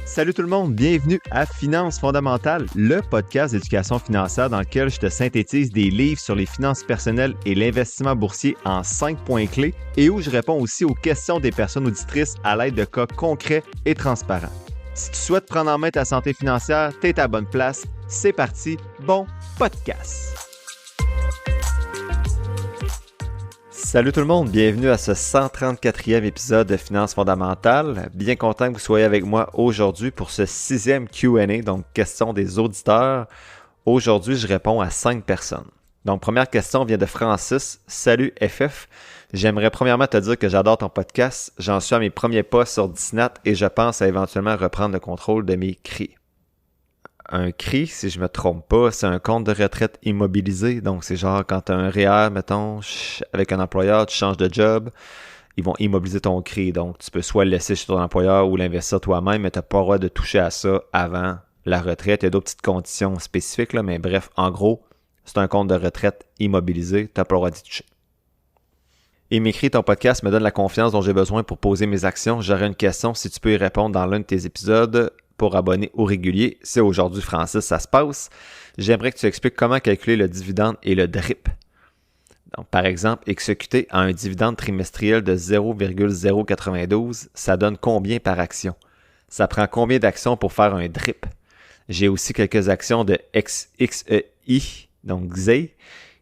Salut tout le monde, bienvenue à Finances fondamentales, le podcast d'éducation financière dans lequel je te synthétise des livres sur les finances personnelles et l'investissement boursier en 5 points clés et où je réponds aussi aux questions des personnes auditrices à l'aide de cas concrets et transparents. Si tu souhaites prendre en main ta santé financière, t'es à la bonne place. C'est parti, bon podcast! Salut tout le monde, bienvenue à ce 134e épisode de Finances fondamentales. Bien content que vous soyez avec moi aujourd'hui pour ce 6e Q&A, donc question des auditeurs. Aujourd'hui, je réponds à 5 personnes. Donc, première question vient de Francis. Salut FF. J'aimerais premièrement te dire que j'adore ton podcast. J'en suis à mes premiers pas sur Disnat et je pense à éventuellement reprendre le contrôle de mes CRI. Un CRI, si je me trompe pas, c'est un compte de retraite immobilisé. Donc, c'est genre quand tu as un REER, mettons, avec un employeur, tu changes de job, ils vont immobiliser ton CRI. Donc, tu peux soit le laisser chez ton employeur ou l'investir toi-même, mais tu n'as pas le droit de toucher à ça avant la retraite. Il y a d'autres petites conditions spécifiques, là, mais bref, en gros, c'est un compte de retraite immobilisé. Tu n'as pas le droit d'y toucher. Il m'écrit: ton podcast me donne la confiance dont j'ai besoin pour poser mes actions. J'aurais une question, si tu peux y répondre dans l'un de tes épisodes. Pour abonner au régulier, c'est aujourd'hui, Francis, ça se passe. J'aimerais que tu expliques comment calculer le dividende et le DRIP. Donc, par exemple, exécuter à un dividende trimestriel de 0,092, ça donne combien par action? Ça prend combien d'actions pour faire un DRIP? J'ai aussi quelques actions de XXEI, donc XEI,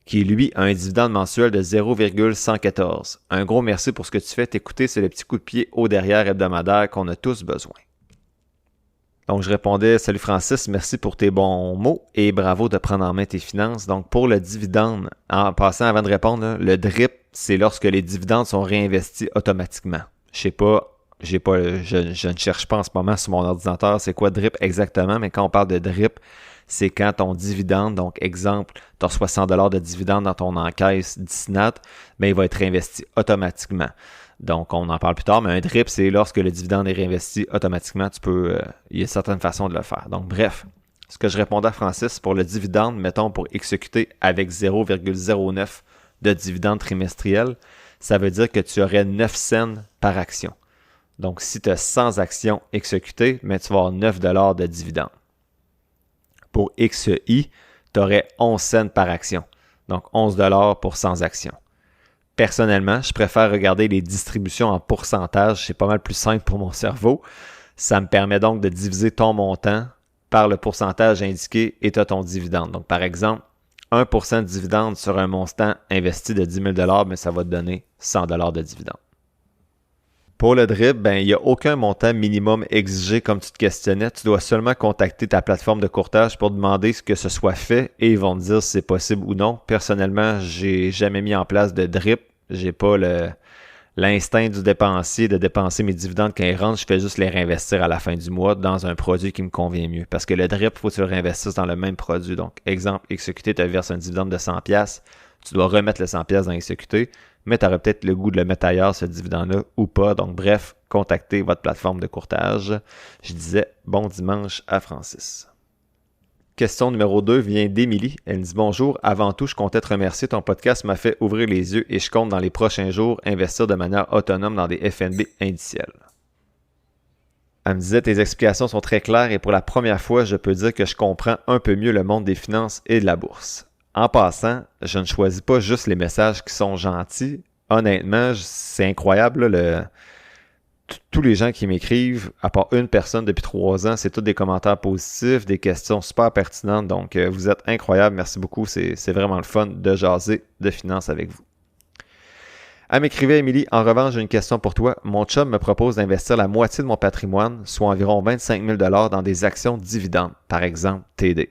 qui lui a un dividende mensuel de 0,114. Un gros merci pour ce que tu fais. T'écouter, c'est le petit coup de pied au derrière hebdomadaire qu'on a tous besoin. Donc, je répondais: salut Francis, merci pour tes bons mots et bravo de prendre en main tes finances. Donc, pour le dividende, en passant avant de répondre, là, le DRIP, c'est lorsque les dividendes sont réinvestis automatiquement. Je ne cherche pas en ce moment sur mon ordinateur c'est quoi DRIP exactement, mais quand on parle de DRIP, c'est quand ton dividende, donc exemple, tu reçois 100$ de dividende dans ton encaisse Disnat, mais il va être réinvesti automatiquement. Donc, on en parle plus tard, mais un DRIP, c'est lorsque le dividende est réinvesti automatiquement. Il y a certaines façons de le faire. Donc, bref, ce que je répondais à Francis, pour le dividende, mettons pour exécuter avec 0,09 de dividende trimestriel, ça veut dire que tu aurais 9 cents par action. Donc, si tu as 100 actions exécutées, mais tu vas avoir 9$ de dividende. Pour XEI, tu aurais 11 cents par action. Donc, 11$ pour 100 actions. Personnellement, je préfère regarder les distributions en pourcentage. C'est pas mal plus simple pour mon cerveau. Ça me permet donc de diviser ton montant par le pourcentage indiqué et tu as ton dividende. Donc, par exemple, 1% de dividende sur un montant investi de 10 000$, mais ça va te donner 100$ de dividende. Pour le DRIP, il n'y a aucun montant minimum exigé comme tu te questionnais. Tu dois seulement contacter ta plateforme de courtage pour demander que ce soit fait et ils vont te dire si c'est possible ou non. Personnellement, j'ai jamais mis en place de DRIP. J'ai pas l'instinct du dépensier de dépenser mes dividendes quand ils rentrent. Je fais juste les réinvestir à la fin du mois dans un produit qui me convient mieux. Parce que le DRIP, il faut que tu le réinvestisses dans le même produit. Donc, exemple, exécuter, tu verses un dividende de 100$. Tu dois remettre le 100$ dans exécuter. Mais tu aurais peut-être le goût de le mettre ailleurs, ce dividende-là, ou pas. Donc, bref, contactez votre plateforme de courtage. Je disais bon dimanche à Francis. Question numéro 2 vient d'Émilie. Elle me dit: bonjour, avant tout, je comptais te remercier. Ton podcast m'a fait ouvrir les yeux et je compte dans les prochains jours investir de manière autonome dans des FNB indiciels. Elle me disait: tes explications sont très claires et pour la première fois, je peux dire que je comprends un peu mieux le monde des finances et de la bourse. En passant, je ne choisis pas juste les messages qui sont gentils. Honnêtement, c'est incroyable. Tous les gens qui m'écrivent, à part une personne depuis 3 ans, c'est tous des commentaires positifs, des questions super pertinentes. Donc, vous êtes incroyables. Merci beaucoup. C'est vraiment le fun de jaser de finances avec vous. Elle m'écrivait: Émilie, en revanche, j'ai une question pour toi. Mon chum me propose d'investir la moitié de mon patrimoine, soit environ 25 000$ dans des actions dividendes, par exemple TD.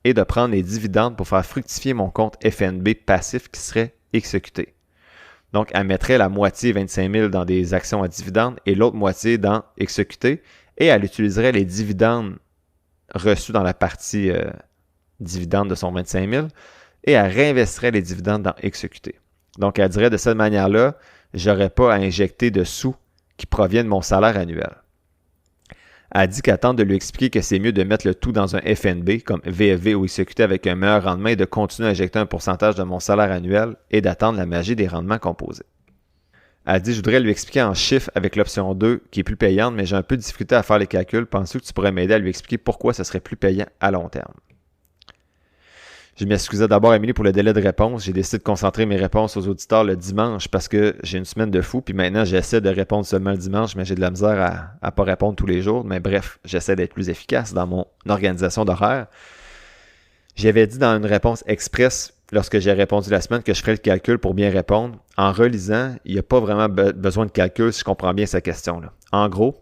Et de prendre les dividendes pour faire fructifier mon compte FNB passif qui serait exécuté. Donc, elle mettrait la moitié, 25 000, dans des actions à dividendes et l'autre moitié dans exécuté et elle utiliserait les dividendes reçus dans la partie dividendes de son 25 000 et elle réinvestirait les dividendes dans exécuté. Donc, elle dirait: de cette manière-là, je n'aurais pas à injecter de sous qui proviennent de mon salaire annuel. Elle dit qu'elle tente de lui expliquer que c'est mieux de mettre le tout dans un FNB comme VFV ou exécuté avec un meilleur rendement et de continuer à injecter un pourcentage de mon salaire annuel et d'attendre la magie des rendements composés. Elle dit, je voudrais lui expliquer en chiffres avec l'option 2 qui est plus payante, mais j'ai un peu de difficulté à faire les calculs. Penses-tu que tu pourrais m'aider à lui expliquer pourquoi ça serait plus payant à long terme? Je m'excusais d'abord, Émilie, pour le délai de réponse. J'ai décidé de concentrer mes réponses aux auditeurs le dimanche parce que j'ai une semaine de fou. Puis maintenant, j'essaie de répondre seulement le dimanche, mais j'ai de la misère à pas répondre tous les jours. Mais bref, j'essaie d'être plus efficace dans mon organisation d'horaire. J'avais dit dans une réponse express, lorsque j'ai répondu la semaine, que je ferais le calcul pour bien répondre. En relisant, il n'y a pas vraiment besoin de calcul si je comprends bien sa question-là. En gros,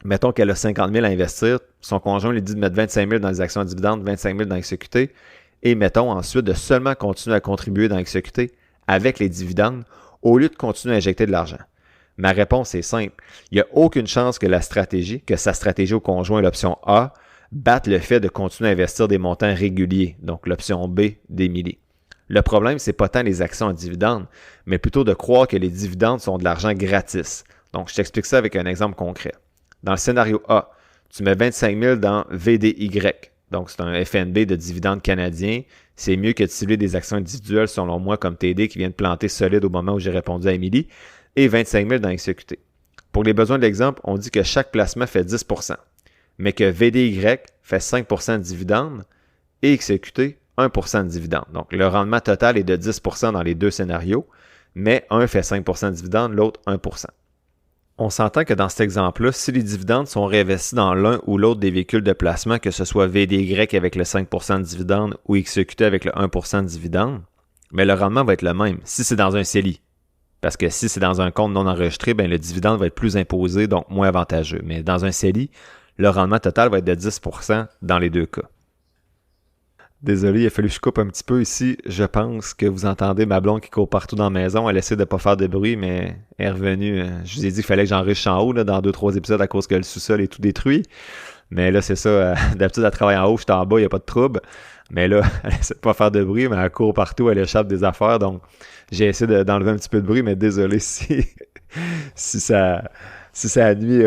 mettons qu'elle a 50 000 à investir. Son conjoint lui dit de mettre 25 000 dans les actions à dividendes, 25 000 dans Exécuté. Et mettons ensuite de seulement continuer à contribuer dans Exécuté avec les dividendes au lieu de continuer à injecter de l'argent. Ma réponse est simple. Il n'y a aucune chance que sa stratégie au conjoint, l'option A, batte le fait de continuer à investir des montants réguliers, donc l'option B d'Émilie. Le problème, c'est pas tant les actions à dividendes, mais plutôt de croire que les dividendes sont de l'argent gratis. Donc, je t'explique ça avec un exemple concret. Dans le scénario A, tu mets 25 000 dans VDY. Donc, c'est un FNB de dividendes canadiens. C'est mieux que de cibler des actions individuelles, selon moi, comme TD qui vient de planter solide au moment où j'ai répondu à Émilie, et 25 000 dans Exécuté. Pour les besoins de l'exemple, on dit que chaque placement fait 10 %, mais que VDY fait 5 % de dividendes et Exécuté 1 % de dividendes. Donc, le rendement total est de 10 % dans les deux scénarios, mais un fait 5 % de dividendes, l'autre 1 %. On s'entend que dans cet exemple-là, si les dividendes sont réinvestis dans l'un ou l'autre des véhicules de placement, que ce soit VDY avec le 5 % de dividendes ou Exécuté avec le 1 % de dividendes, mais le rendement va être le même si c'est dans un CELI. Parce que si c'est dans un compte non enregistré, le dividende va être plus imposé, donc moins avantageux. Mais dans un CELI, le rendement total va être de 10 % dans les deux cas. Désolé, il a fallu que je coupe un petit peu ici. Je pense que vous entendez ma blonde qui court partout dans la maison. Elle essaie de ne pas faire de bruit, mais elle est revenue. Je vous ai dit qu'il fallait que j'enregistre en haut dans 2-3 épisodes à cause que le sous-sol est tout détruit. Mais là, c'est ça. D'habitude, elle travaille en haut, je suis en bas, il n'y a pas de trouble. Mais là, elle essaie de pas faire de bruit, mais elle court partout, elle échappe des affaires. Donc, j'ai essayé d'enlever un petit peu de bruit, mais désolé si ça nuit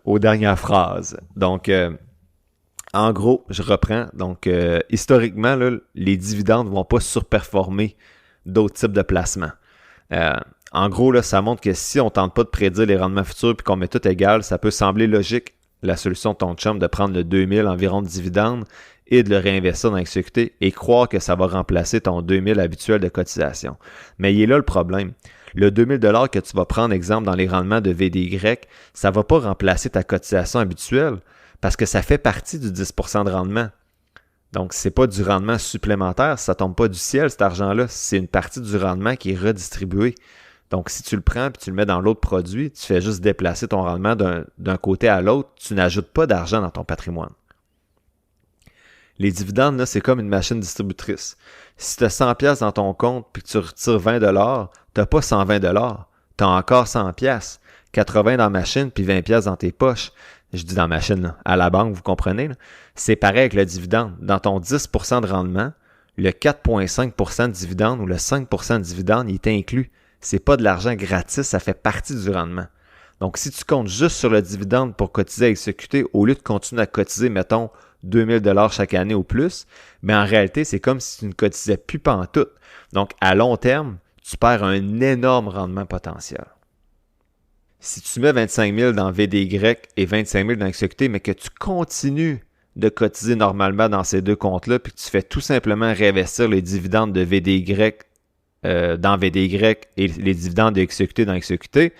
aux dernières phrases. Donc, en gros, je reprends. Donc, historiquement, là, les dividendes ne vont pas surperformer d'autres types de placements. En gros, là, ça montre que si on ne tente pas de prédire les rendements futurs et qu'on met tout égal, ça peut sembler logique, la solution de ton chum, de prendre le 2000 environ de dividendes et de le réinvestir dans Exécuté et croire que ça va remplacer ton 2000 habituel de cotisation. Mais il est là le problème. Le 2000 $ que tu vas prendre, exemple, dans les rendements de VDY, ça ne va pas remplacer ta cotisation habituelle parce que ça fait partie du 10 % de rendement. Donc, ce n'est pas du rendement supplémentaire, ça ne tombe pas du ciel, cet argent-là. C'est une partie du rendement qui est redistribuée. Donc, si tu le prends et tu le mets dans l'autre produit, tu fais juste déplacer ton rendement d'un côté à l'autre, tu n'ajoutes pas d'argent dans ton patrimoine. Les dividendes, là, c'est comme une machine distributrice. Si tu as 100 $ dans ton compte et que tu retires 20 $, tu n'as pas 120 $, tu as encore 100 $, 80 dans la machine puis 20 $ dans tes poches. Je dis dans la machine, là, à la banque, vous comprenez? Là. C'est pareil avec le dividende. Dans ton 10 % de rendement, le 4,5 % de dividende ou le 5 % de dividende, il est inclus. C'est pas de l'argent gratis, ça fait partie du rendement. Donc, si tu comptes juste sur le dividende pour cotiser à Exécuté, au lieu de continuer à cotiser, mettons, 2000 $ chaque année ou plus, mais en réalité, c'est comme si tu ne cotisais plus pantoute. Donc, à long terme, tu perds un énorme rendement potentiel. Si tu mets 25 000 dans VDY et 25 000 dans Exécuté, mais que tu continues de cotiser normalement dans ces deux comptes-là, puis que tu fais tout simplement réinvestir les dividendes de VDY dans VDY et les dividendes d'Exécuté dans Exécuté,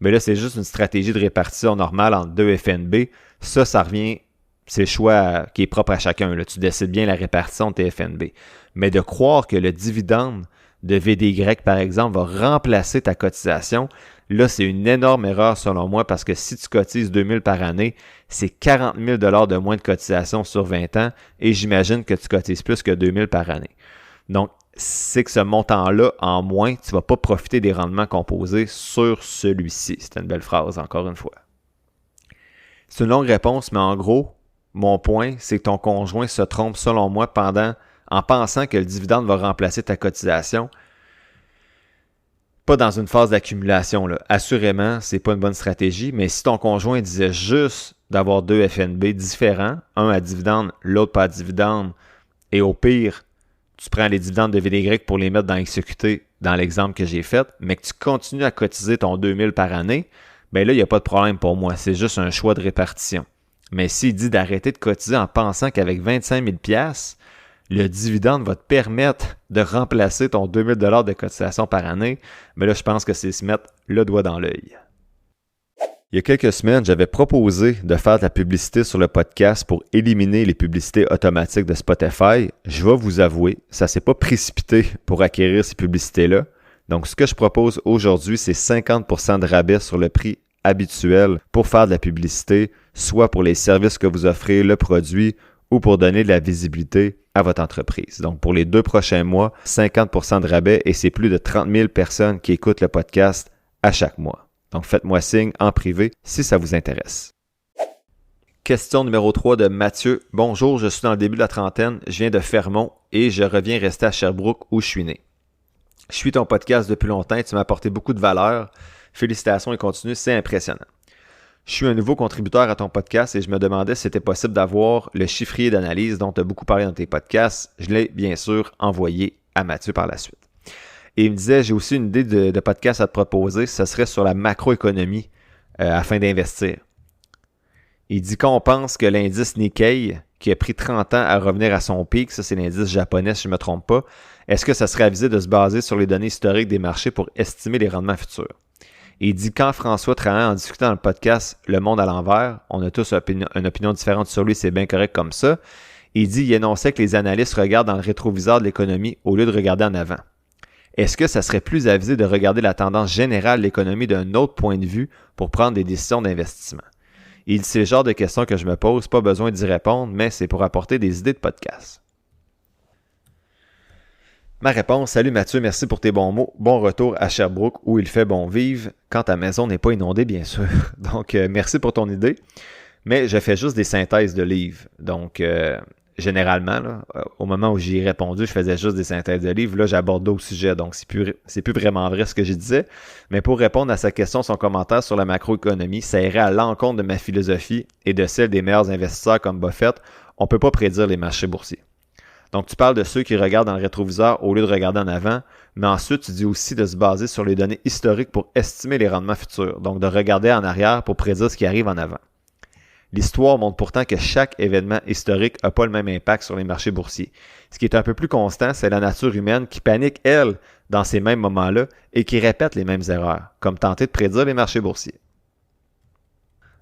mais là, c'est juste une stratégie de répartition normale entre deux FNB. Ça revient, c'est le choix qui est propre à chacun. Là. Tu décides bien la répartition de tes FNB. Mais de croire que le dividende de VDY, par exemple, va remplacer ta cotisation, là, c'est une énorme erreur selon moi parce que si tu cotises 2000 par année, c'est 40 000 $ de moins de cotisation sur 20 ans et j'imagine que tu cotises plus que 2000 par année. Donc, c'est que ce montant-là, en moins, tu ne vas pas profiter des rendements composés sur celui-ci. C'est une belle phrase, encore une fois. C'est une longue réponse, mais en gros, mon point, c'est que ton conjoint se trompe, selon moi, en pensant que le dividende va remplacer ta cotisation. Pas dans une phase d'accumulation, là. Assurément, c'est pas une bonne stratégie, mais si ton conjoint disait juste d'avoir deux FNB différents, un à dividende, l'autre pas à dividende, et au pire, tu prends les dividendes de VDY pour les mettre dans Exécuté dans l'exemple que j'ai fait, mais que tu continues à cotiser ton 2000 par année, bien là, il n'y a pas de problème pour moi. C'est juste un choix de répartition. Mais s'il dit d'arrêter de cotiser en pensant qu'avec 25 000 $, le dividende va te permettre de remplacer ton 2000 $ de cotisation par année, mais là, je pense que c'est se mettre le doigt dans l'œil. Il y a quelques semaines, j'avais proposé de faire de la publicité sur le podcast pour éliminer les publicités automatiques de Spotify. Je vais vous avouer, ça ne s'est pas précipité pour acquérir ces publicités-là. Donc, ce que je propose aujourd'hui, c'est 50% de rabais sur le prix habituel pour faire de la publicité, soit pour les services que vous offrez, le produit, ou pour donner de la visibilité à votre entreprise. Donc, pour les 2 prochains mois, 50% de rabais et c'est plus de 30 000 personnes qui écoutent le podcast à chaque mois. Donc, faites-moi signe en privé si ça vous intéresse. Question numéro 3 de Mathieu. Bonjour, je suis dans le début de la trentaine, je viens de Fermont et je reviens rester à Sherbrooke où je suis né. Je suis ton podcast depuis longtemps et tu m'as apporté beaucoup de valeur. Félicitations et continue, c'est impressionnant. Je suis un nouveau contributeur à ton podcast et je me demandais si c'était possible d'avoir le chiffrier d'analyse dont tu as beaucoup parlé dans tes podcasts. Je l'ai bien sûr envoyé à Mathieu par la suite. Et il me disait, j'ai aussi une idée de podcast à te proposer, ce serait sur la macroéconomie afin d'investir. Il dit qu'on pense que l'indice Nikkei, qui a pris 30 ans à revenir à son pic, ça c'est l'indice japonais si je ne me trompe pas, est-ce que ça serait avisé de se baser sur les données historiques des marchés pour estimer les rendements futurs? Et il dit quand François Trahan en discutant dans le podcast Le Monde à l'envers, on a tous une opinion différente sur lui, c'est bien correct comme ça, il énonçait que les analystes regardent dans le rétroviseur de l'économie au lieu de regarder en avant. Est-ce que ça serait plus avisé de regarder la tendance générale de l'économie d'un autre point de vue pour prendre des décisions d'investissement? Il dit c'est le genre de questions que je me pose, pas besoin d'y répondre, mais c'est pour apporter des idées de podcast. Ma réponse, salut Mathieu, merci pour tes bons mots. Bon retour à Sherbrooke où il fait bon vivre quand ta maison n'est pas inondée, bien sûr. Donc, merci pour ton idée. Mais je fais juste des synthèses de livres. Donc, généralement, là, au moment où j'y ai répondu, je faisais juste des synthèses de livres. Là, j'aborde d'autres sujets, donc c'est plus vraiment vrai ce que je disais. Mais pour répondre à sa question, son commentaire sur la macroéconomie, ça irait à l'encontre de ma philosophie et de celle des meilleurs investisseurs comme Buffett. On ne peut pas prédire les marchés boursiers. Donc, tu parles de ceux qui regardent dans le rétroviseur au lieu de regarder en avant, mais ensuite, tu dis aussi de se baser sur les données historiques pour estimer les rendements futurs, donc de regarder en arrière pour prédire ce qui arrive en avant. L'histoire montre pourtant que chaque événement historique n'a pas le même impact sur les marchés boursiers. Ce qui est un peu plus constant, c'est la nature humaine qui panique, elle, dans ces mêmes moments-là et qui répète les mêmes erreurs, comme tenter de prédire les marchés boursiers.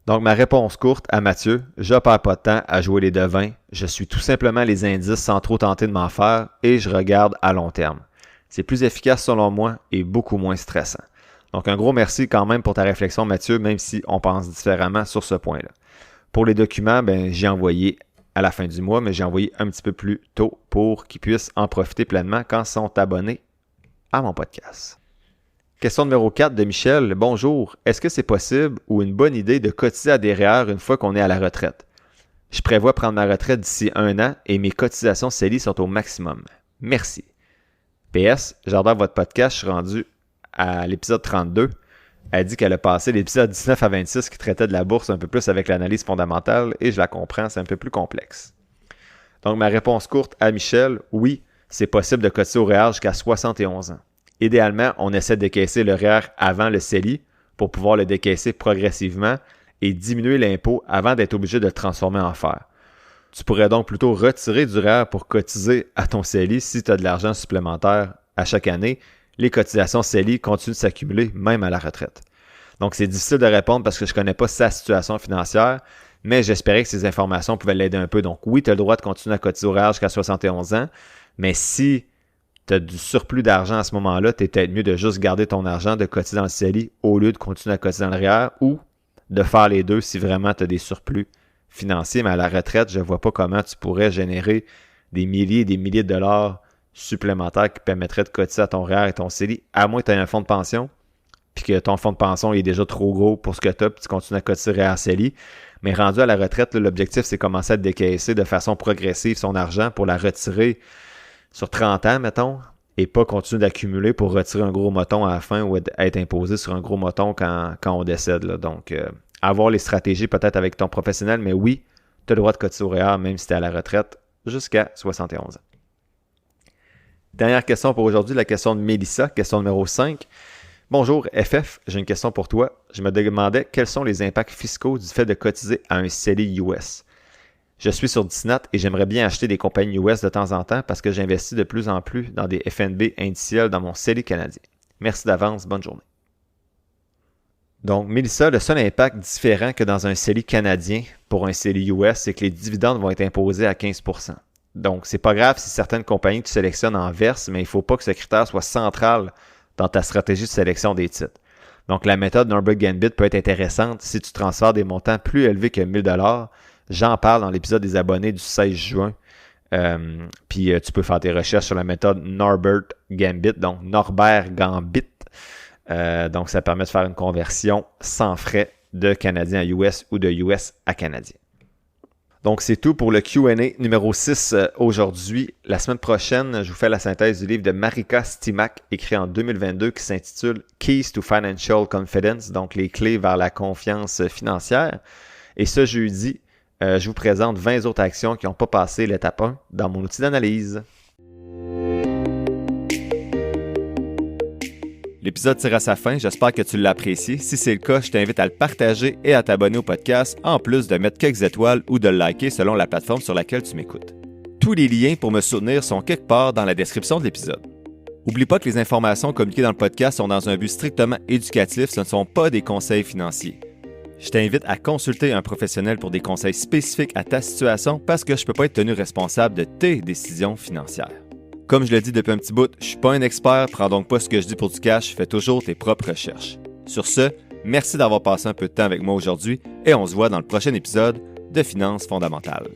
Donc, ma réponse courte à Mathieu, je ne perds pas de temps à jouer les devins, je suis tout simplement les indices sans trop tenter de m'en faire et je regarde à long terme. C'est plus efficace selon moi et beaucoup moins stressant. Donc, un gros merci quand même pour ta réflexion, Mathieu, même si on pense différemment sur ce point-là. Pour les documents, j'ai envoyé à la fin du mois, mais j'ai envoyé un petit peu plus tôt pour qu'ils puissent en profiter pleinement quand ils sont abonnés à mon podcast. Question numéro 4 de Michel. Bonjour. Est-ce que c'est possible ou une bonne idée de cotiser à des REER une fois qu'on est à la retraite? Je prévois prendre ma retraite d'ici 1 an et mes cotisations CELI sont au maximum. Merci. PS, j'adore votre podcast. Je suis rendu à l'épisode 32. Elle dit qu'elle a passé l'épisode 19 à 26 qui traitait de la bourse un peu plus avec l'analyse fondamentale et je la comprends, c'est un peu plus complexe. Donc, ma réponse courte à Michel, oui, c'est possible de cotiser au REER jusqu'à 71 ans. Idéalement, on essaie de décaisser le REER avant le CELI pour pouvoir le décaisser progressivement et diminuer l'impôt avant d'être obligé de le transformer en fer. Tu pourrais donc plutôt retirer du REER pour cotiser à ton CELI si tu as de l'argent supplémentaire à chaque année. Les cotisations CELI continuent de s'accumuler même à la retraite. Donc, c'est difficile de répondre parce que je ne connais pas sa situation financière, mais j'espérais que ces informations pouvaient l'aider un peu. Donc, oui, tu as le droit de continuer à cotiser au REER jusqu'à 71 ans, mais si tu as du surplus d'argent à ce moment-là, tu es peut-être mieux de juste garder ton argent, de cotiser dans le CELI au lieu de continuer à cotiser dans le REER ou de faire les deux si vraiment tu as des surplus financiers. Mais à la retraite, je ne vois pas comment tu pourrais générer des milliers et des milliers de dollars supplémentaires qui permettraient de cotiser à ton REER et ton CELI, à moins que tu aies un fonds de pension, puis que ton fonds de pension est déjà trop gros pour ce que tu as, puis tu continues à cotiser REER CELI. Mais rendu à la retraite, là, l'objectif, c'est commencer à décaisser de façon progressive son argent pour la retirer sur 30 ans, mettons, et pas continuer d'accumuler pour retirer un gros moton à la fin ou être imposé sur un gros moton quand on décède. Là. Donc, avoir les stratégies peut-être avec ton professionnel, mais oui, tu as le droit de cotiser au REER même si tu es à la retraite jusqu'à 71 ans. Dernière question pour aujourd'hui, la question de Mélissa, question numéro 5. Bonjour FF, j'ai une question pour toi. Je me demandais quels sont les impacts fiscaux du fait de cotiser à un CELI US. Je suis sur Disnat et j'aimerais bien acheter des compagnies US de temps en temps parce que j'investis de plus en plus dans des FNB indiciels dans mon CELI canadien. Merci d'avance, bonne journée. Donc, Mélissa, le seul impact différent que dans un CELI canadien pour un CELI US, c'est que les dividendes vont être imposés à 15%. Donc, c'est pas grave si certaines compagnies que tu sélectionnes en versent, mais il ne faut pas que ce critère soit central dans ta stratégie de sélection des titres. Donc, la méthode Norbert-Gambit peut être intéressante si tu transfères des montants plus élevés que 1 000 $. J'en parle dans l'épisode des abonnés du 16 juin. Puis tu peux faire tes recherches sur la méthode Norbert-Gambit, donc Norbert Gambit. Donc, ça permet de faire une conversion sans frais de Canadien à US ou de US à Canadien. Donc, c'est tout pour le Q&A numéro 6 aujourd'hui. La semaine prochaine, je vous fais la synthèse du livre de Marika Stimac, écrit en 2022, qui s'intitule « Keys to Financial Confidence », donc les clés vers la confiance financière. Et ce jeudi, je vous présente 20 autres actions qui n'ont pas passé l'étape 1 dans mon outil d'analyse. L'épisode tire à sa fin, j'espère que tu l'as apprécié. Si c'est le cas, je t'invite à le partager et à t'abonner au podcast, en plus de mettre quelques étoiles ou de le liker selon la plateforme sur laquelle tu m'écoutes. Tous les liens pour me soutenir sont quelque part dans la description de l'épisode. N'oublie pas que les informations communiquées dans le podcast sont dans un but strictement éducatif, ce ne sont pas des conseils financiers. Je t'invite à consulter un professionnel pour des conseils spécifiques à ta situation parce que je ne peux pas être tenu responsable de tes décisions financières. Comme je le dis depuis un petit bout, je ne suis pas un expert, prends donc pas ce que je dis pour du cash, fais toujours tes propres recherches. Sur ce, merci d'avoir passé un peu de temps avec moi aujourd'hui et on se voit dans le prochain épisode de Finances fondamentales.